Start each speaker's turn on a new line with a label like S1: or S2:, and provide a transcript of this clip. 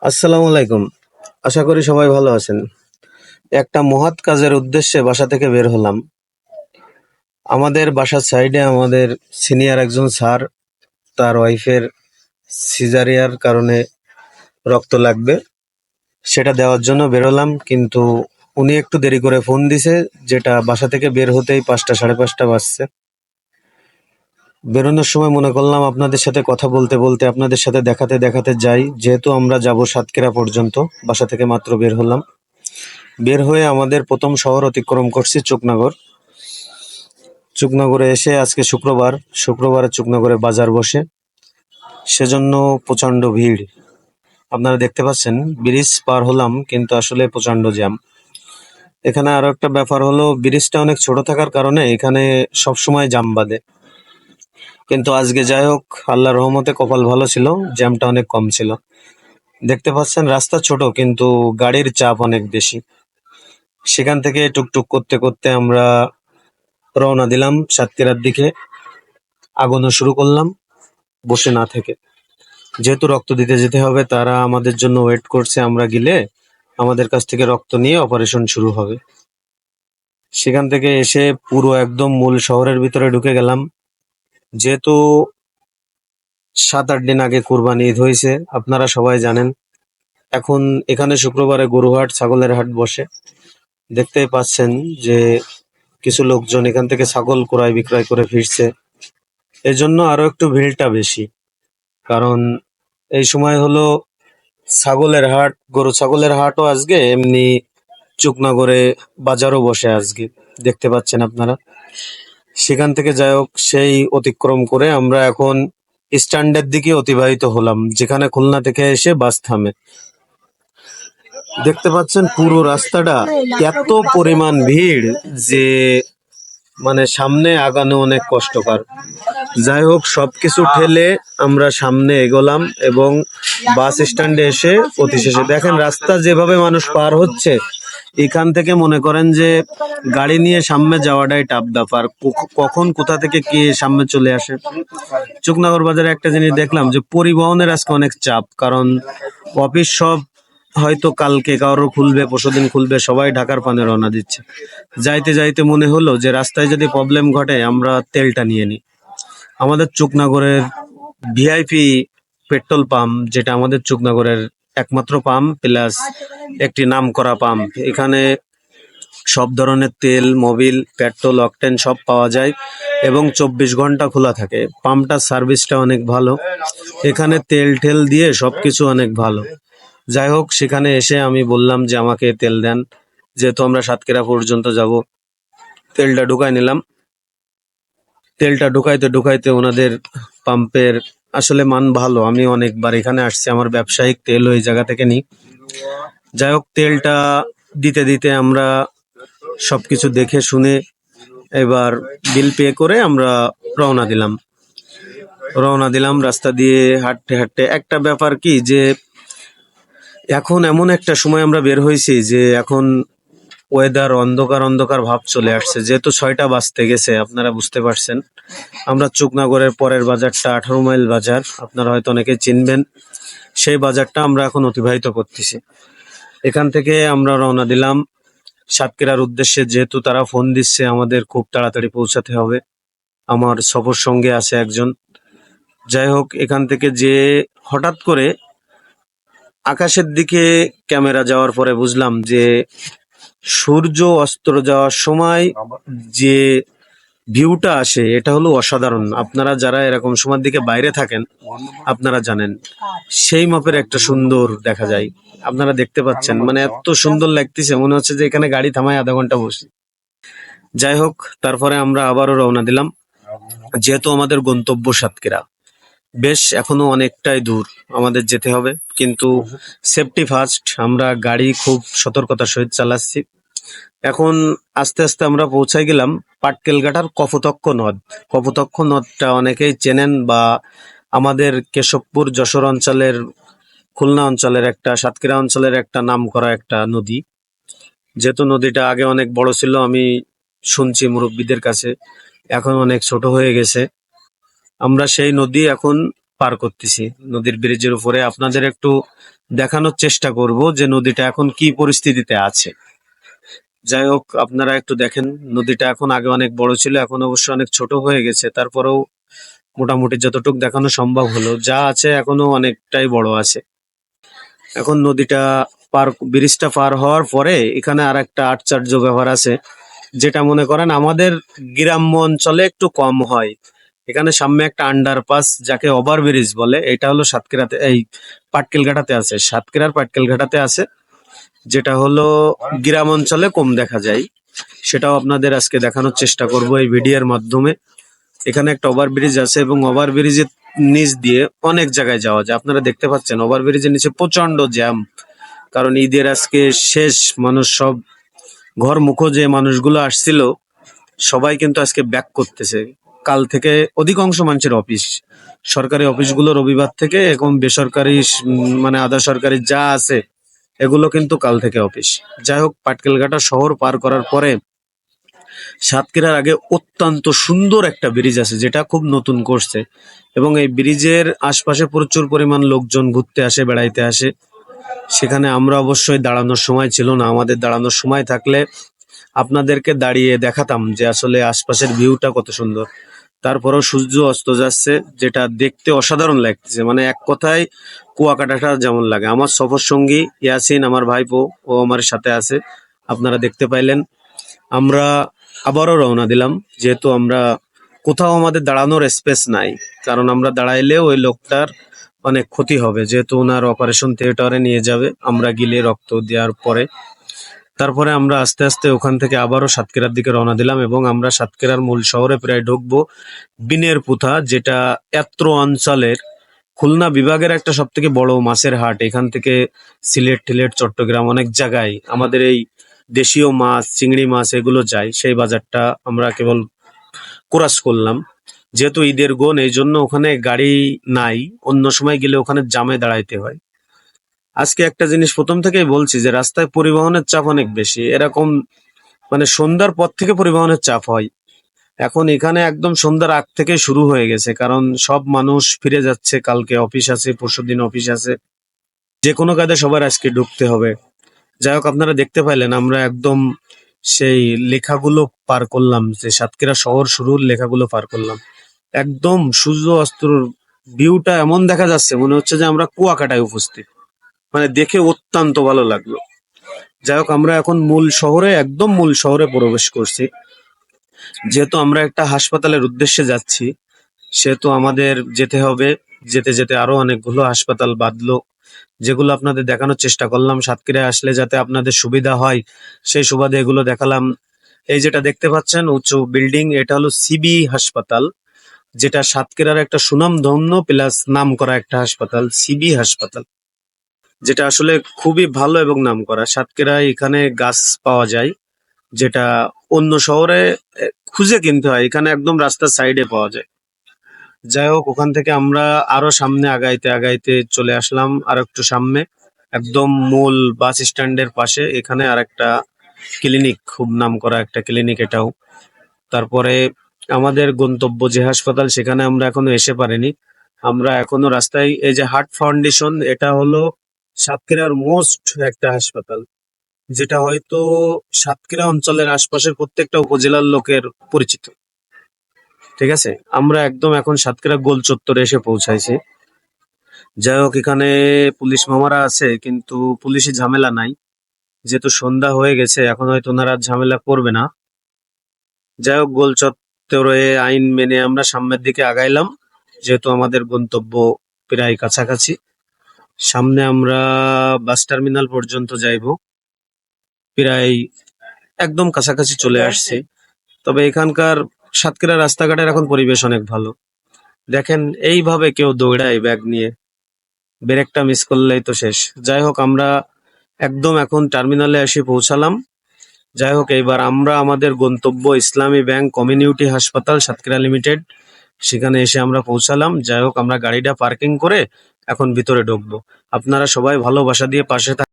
S1: আসসালামু আলাইকুম। আশা করি সবাই ভালো আছেন। একটা মহৎ কাজের উদ্দেশ্যে বাসা থেকে বের হলাম। আমাদের বাসার সাইডে আমাদের সিনিয়র একজন স্যার, তার ওয়াইফের সিজারিয়ার কারণে রক্ত লাগবে, সেটা দেওয়ার জন্য বেরোলাম। কিন্তু উনি একটু দেরি করে ফোন দিছে, যেটা বাসা থেকে বের হতেই ৫টা সাড়ে ৫টা বাজছে। বেরোনোর সময় মনে করলাম আপনাদের সাথে কথা বলতে বলতে আপনাদের সাথে দেখাতে দেখাতে যাই, যেহেতু আমরা যাব সাতক্ষীরা পর্যন্ত। বাসা থেকে মাত্র বের হলাম। বের হয়ে আমাদের প্রথম শহর অতিক্রম করছি চুকনগর। চুকনগরে এসে আজকে শুক্রবার, শুক্রবারে চুকনগরে বাজার বসে, সেজন্য প্রচণ্ড ভিড়। আপনারা দেখতে পাচ্ছেন, ব্রিজ পার হলাম কিন্তু আসলে প্রচণ্ড জ্যাম। এখানে আরো একটা ব্যাপার হলো, ব্রিজটা অনেক ছোট থাকার কারণে এখানে সবসময় জ্যাম বাঁধে। কিন্তু আজকে যাই হোক, আল্লাহর রহমতে কপাল ভালো ছিল, জ্যামটা অনেক কম ছিল। দেখতে পাচ্ছেন রাস্তা ছোট কিন্তু গাড়ির চাপ অনেক বেশি। সেখান থেকে টুকটুক করতে করতে আমরা রওনা দিলাম সাতক্ষীরার দিকে। আগানো শুরু করলাম বসে না থেকে, যেহেতু রক্ত দিতে যেতে হবে, তারা আমাদের জন্য ওয়েট করছে। আমরা গেলে আমাদের কাছ থেকে রক্ত নিয়ে অপারেশন শুরু হবে। সেখান থেকে এসে পুরো একদম মূল শহরের ভিতরে ঢুকে গেলাম। যেহেতু ৭-৮ দিন আগে কুরবানি ঈদ হয়েছে, আপনারা সবাই জানেন। এখন এখানে শুক্রবারে গরু হাট, ছাগলের হাট বসে। দেখতেই পাচ্ছেন যে কিছু লোকজন এখান থেকে ছাগল ক্রয় বিক্রয় করে ফিরছে। এই জন্য আরো একটু ভিড়টা বেশি, কারণ এই সময় হলো ছাগলের হাট। গরু ছাগলের হাটও আজকে, এমনি চুকনগরে বাজারও বসে আজকে, দেখতে পাচ্ছেন আপনারা। সেখান থেকে যাই হোক, সেই অতিক্রম করে আমরা এখন স্ট্যান্ডের দিকে অতিবাহিত হলাম, যেখানে খুলনা থেকে এসে বাস থামে। দেখতে পাচ্ছেন পুরো রাস্তাটা এত পরিমাণ ভিড় যে মানে সামনে আগানো অনেক কষ্টকর। যাই হোক, সবকিছু ঠেলে আমরা সামনে এগোলাম এবং বাস স্ট্যান্ডে এসে অতিশেষে দেখেন রাস্তা যেভাবে মানুষ পার হচ্ছে। এখান থেকে মনে করেন যে গাড়ি নিয়ে সামনে যাওয়াটাই টাফ ব্যাপার, কখন কোথা থেকে কে সামনে চলে আসে। চুকনগর বাজারে একটা জিনিস দেখলাম যে পরিবহনের আজকে অনেক চাপ, কারণ অফিস সব হয়তো কালকে কারোর খুলবে, পরশুদিন খুলবে, সবাই ঢাকার পানে রওনা দিচ্ছে। যাইতে যাইতে মনে হলো যে রাস্তায় যদি প্রবলেম ঘটে আমরা তেলটা নিয়ে নিই। আমাদের চুকনগরের ভিআইপি পেট্রোল পাম্প, যেটা আমাদের চুকনগরের একমাত্র পাম্প প্লাস একটি নামকরা পাম্প। এখানে সব ধরনের তেল, মোবিল, পেট্রোল, অকটেন সব পাওয়া যায় এবং ২৪ ঘন্টা খোলা থাকে। পাম্পটার সার্ভিসটা অনেক ভালো। এখানে তেল ঠেল দিয়ে সবকিছু অনেক ভালো। যাই হোক, সেখানে এসে আমি বললাম যে আমাকে তেল দেন, যেহেতু আমরা সাতক্ষীরা পর্যন্ত যাব। তেলটা ঢুকাই নিলাম। তেলটা ঢুকাইতে ঢুকাইতে ওনাদের পাম্পের আসলে মান ভালো। আমি অনেকবার এখানে আসছি, আমার ব্যবসায়িক তেল ওই জায়গা থেকে নিই। যাই হোক, তেলটা দিতে দিতে আমরা সবকিছু দেখে শুনে এবার বিল পে করে আমরা রওনা দিলাম। রাস্তা দিয়ে হাঁটতে হাঁটতে। একটা ব্যাপার কি যে এখন এমন একটা সময় আমরা বের হয়েছি যে এখন ওয়েদার অন্ধকার অন্ধকার ভাব চলে আসছে, যেহেতু ৬টা বাজতে গেছে। আপনারা বুঝতে পারছেন, আমরা চুকনগরের পরের বাজারটা ১৮ মাইল বাজার, আপনারা হয়তো অনেকে চিনবেন। সেই বাজারটা আমরা এখন অতিবাহিত করতেছি। এখান থেকে আমরা রওনা দিলাম সাতক্ষীরার উদ্দেশ্যে, যেহেতু তারা ফোন দিচ্ছে আমাদের খুব তাড়াতাড়ি পৌঁছাতে হবে। আমার সফর সঙ্গে আছে একজন। যাই হোক, এখান থেকে যে হঠাৎ করে আকাশের দিকে ক্যামেরা যাওয়ার পরে বুঝলাম যে সূর্য অস্ত যাওয়ার সময় যে ভিউটা আসে, এটা হলো অসাধারণ। আপনারা যারা এরকম সময়ের দিকে বাইরে থাকেন আপনারা জানেন, সেই মাপের একটা সুন্দর দেখা যায়। আপনারা দেখতে পাচ্ছেন, মানে এত সুন্দর লাগতেছে, মনে হচ্ছে যে এখানে গাড়ি থামায় আধা ঘন্টা বসি। যাই হোক, তারপরে আমরা আবারও রওনা দিলাম, যেহেতু আমাদের গন্তব্য সাতক্ষীরা। বেশ এখনো অনেকটাই দূর আমাদের যেতে হবে, কিন্তু সেফটি ফার্স্ট, আমরা গাড়ি খুব সতর্কতার সহিত চালাচ্ছি। এখন আস্তে আস্তে আমরা পৌঁছাই গেলাম পাটকেলঘাটার কপোতক্ষ নদ। কপোতক্ষ নদটা অনেকেই চেনেন, বা আমাদের কেশবপুর যশোর অঞ্চলের, খুলনা অঞ্চলের একটা, সাতক্ষীরা অঞ্চলের একটা নামকরা একটা নদী। যেহেতু নদীটা আগে অনেক বড় ছিল, আমি শুনছি মুরব্বীদের কাছে, এখন অনেক ছোট হয়ে গেছে। আমরা সেই নদী এখন পার করতেছি নদীর ব্রিজের উপরে। আপনাদের একটু দেখানোর চেষ্টা করব যে নদীটা এখন কি পরিস্থিতিতে আছে। যাই হোক, আপনারা একটু দেখেন, নদীটা এখন আগে অনেক বড় ছিল, এখন অবশ্য অনেক ছোট হয়ে গেছে। তারপরেও মোটামুটি যতটুকু দেখানো সম্ভব হলো, যা আছে এখনো অনেকটাই বড় আছে। এখন নদীটা ব্রিজটা পার হওয়ার পরে এখানে আর একটা আশ্চর্য ব্যাপার আছে, যেটা মনে করেন আমাদের গ্রাম্য অঞ্চলে একটু কম হয়। এখানে সামনে একটা আন্ডারপাস, যাকে ওভার ব্রিজ বলে, এটা হলো সাতক্ষীরাতে, এই পাটকেলঘাটাতে আছে, সাতক্ষীরার পাটকেলঘাটাতে আছে, যেটা হলো গ্রাম অঞ্চলে কম দেখা যায়। সেটাও আপনাদের আজকে দেখানোর চেষ্টা করব এই ভিডিওর মাধ্যমে। এখানে একটা ওভার ব্রিজ আছে এবং ওভার ব্রিজের নিচ দিয়ে অনেক জায়গায় যাওয়া যায়। আপনারা দেখতে পাচ্ছেন ওভার ব্রিজের নিচে প্রচন্ড জ্যাম, কারণ ঈদের আজকে শেষ। মানুষ সব ঘর মুখো যে মানুষগুলো আসছিল, সবাই কিন্তু আজকে ব্যাক করতেছে। কাল থেকে অধিকাংশ মানুষের অফিস, সরকারি অফিসগুলো রবিবার থেকে, এখন বেসরকারি মানে আধা সরকারি যা আছে এগুলো কিন্তু কাল থেকে অফিস। যাই হোক, পাটকেলঘাটা শহর পার করার পরে সাতক্ষীরার আগে অত্যন্ত সুন্দর একটা ব্রিজ আছে, যেটা খুব নতুন করছে, এবং এই ব্রিজের আশপাশে প্রচুর পরিমাণ লোকজন ঘুরতে আসে, বেড়াইতে আসে। সেখানে আমরা অবশ্যই দাঁড়ানোর সময় ছিল না। আমাদের দাঁড়ানোর সময় থাকলে আপনাদেরকে দাঁড়িয়ে দেখাতাম যে আসলে আশপাশের ভিউটা কত সুন্দর। তারপরেও সূর্য অস্ত যাচ্ছে, যেটা দেখতে অসাধারণ লাগতেছে, মানে এক কথায় কুয়াকাটাটা যেমন লাগে। আমার সফর সঙ্গী ইয়াসিন, আমার ভাইপো, ও আমার সাথে আছে, আপনারা দেখতে পাইলেন। আমরা আবারও রওনা দিলাম, যেহেতু আমরা কোথাও আমাদের দাঁড়ানোর স্পেস নাই, কারণ আমরা দাঁড়াইলে ওই লোকটার অনেক ক্ষতি হবে, যেহেতু ওনার অপারেশন থিয়েটারে নিয়ে যাবে আমরা গিলে রক্ত দেওয়ার পরে। তারপরে আমরা আস্তে আস্তে ওখান থেকে আবারও সাতক্ষীরার দিকে রওনা দিলাম, এবং আমরা সাতক্ষীরার মূল শহরে প্রায় ঢুকবো। বিনের পুথা, যেটা এত্র অঞ্চলের খুলনা বিভাগের একটা সব থেকে বড় মাছের হাট। এখান থেকে সিলেট টিলেট চট্টগ্রাম অনেক জায়গায় আমাদের এই দেশীয় মাছ, চিংড়ি মাছ এগুলো যায়। সেই বাজারটা আমরা কেবল ক্রস করলাম। যেহেতু ঈদের গোন, এই জন্য ওখানে গাড়ি নাই, অন্য সময় গেলে ওখানে জামে দাঁড়াইতে হয়। আজকে একটা জিনিস প্রথম থেকেই বলছি যে রাস্তায় পরিবহনের চাপ অনেক বেশি, এরকম মানে সন্ধ্যার পর থেকে পরিবহনের চাপ হয়। এখন এখানে একদম সন্ধ্যার আগ থেকে শুরু হয়ে গেছে, কারণ সব মানুষ ফিরে যাচ্ছে, কালকে অফিস আছে, পরশুদিন অফিস আছে, যে কোনো কাজে সবার আজকে ঢুকতে হবে। যাই হোক, আপনারা দেখতে পাইলেন আমরা একদম সেই লেখাগুলো পার করলাম, যে সাতক্ষীরা শহর শুরুর লেখাগুলো পার করলাম। একদম সূর্য অস্তর ভিউটা এমন দেখা যাচ্ছে, মনে হচ্ছে যে আমরা কুয়াকাটায় উপস্থিত, মানে দেখে অত্যন্ত ভালো লাগলো। যাই হোক, আমরা এখন মূল শহরে, একদম মূল শহরে প্রবেশ করছি। যেহেতু আমরা একটা হাসপাতালের উদ্দেশ্যে যাচ্ছি, সেহেতু আমাদের যেতে হবে। যেতে যেতে আরো অনেকগুলো হাসপাতাল বাঁধলো, যেগুলো আপনাদের দেখানোর চেষ্টা করলাম। সাতক্ষীরায় আসলে যাতে আপনাদের সুবিধা হয়, সেই সুবাদে এগুলো দেখালাম। এই যেটা দেখতে পাচ্ছেন উঁচু বিল্ডিং, এটা হলো সিবি হাসপাতাল, যেটা সাতক্ষীরার একটা সুনামধন্য প্লাস নাম করা একটা হাসপাতাল, সিবি হাসপাতাল, যেটা আসলে খুবই ভালো এবং নাম করা। সাতক্ষীরায় এখানে গাছ পাওয়া যায়, যেটা অন্য শহরে খুঁজে কিনতে হয়, এখানে একদম রাস্তার সাইডে পাওয়া যায়। যাই হোক, ওখান থেকে আমরা আরো সামনে আগাইতে আগাইতে চলে আসলাম আর একটু সামনে, একদম মূল বাস স্ট্যান্ডের পাশে। এখানে আর একটা ক্লিনিক, খুব নাম করা একটা ক্লিনিক এটাও। তারপরে আমাদের গন্তব্য যে হাসপাতাল, সেখানে আমরা এখনো এসে পারিনি। আমরা এখনো রাস্তায়, এই যে হার্ট ফাউন্ডেশন, এটা হলো সাতক্ষীরার মোস্ট একটা হাসপাতাল, যেটা হয়তো সাতক্ষীরা অঞ্চলের আশপাশের প্রত্যেকটা উপজেলার লোকের পরিচিত। ঠিক আছে, আমরা একদম এখন সাতক্ষীরা গোল চত্বরে এসে পৌঁছাইছি। যাই হোক, এখানে পুলিশ মামারা আছে, কিন্তু পুলিশি ঝামেলা নাই, যেহেতু সন্ধ্যা হয়ে গেছে, এখন হয়তো ওনারা ঝামেলা করবে না। যাই হোক, গোল চত্বরে আইন মেনে আমরা সামনের দিকে আগাইলাম, যেহেতু আমাদের গন্তব্য প্রায় কাছাকাছি। সামনে আমরা বাস টার্মিনাল পর্যন্ত যাইব, প্রায় একদম কাছাকাছি চলে আসছে। তবে এখানকার সাতক্ষীরা রাস্তাঘাটের এখন পরিবেশ অনেক ভালো। দেখেন, এইভাবে কেউ দৌড়ায় ব্যাগ নিয়ে, ব্রেকটা মিস করলেই তো শেষ। যাই হোক, আমরা একদম এখন টার্মিনালে এসে পৌঁছালাম। যাই হোক, এইবার আমরা আমাদের গন্তব্য ইসলামী ব্যাংক কমিউনিটি হাসপাতাল সাতক্ষীরা লিমিটেড, সেখানে এসে আমরা পৌঁছালাম। যাই হোক, আমরা গাড়িটা পার্কিং করে এখন ভিতরে ঢুকবো। আপনারা সবাই ভালোবাসা দিয়ে পাশে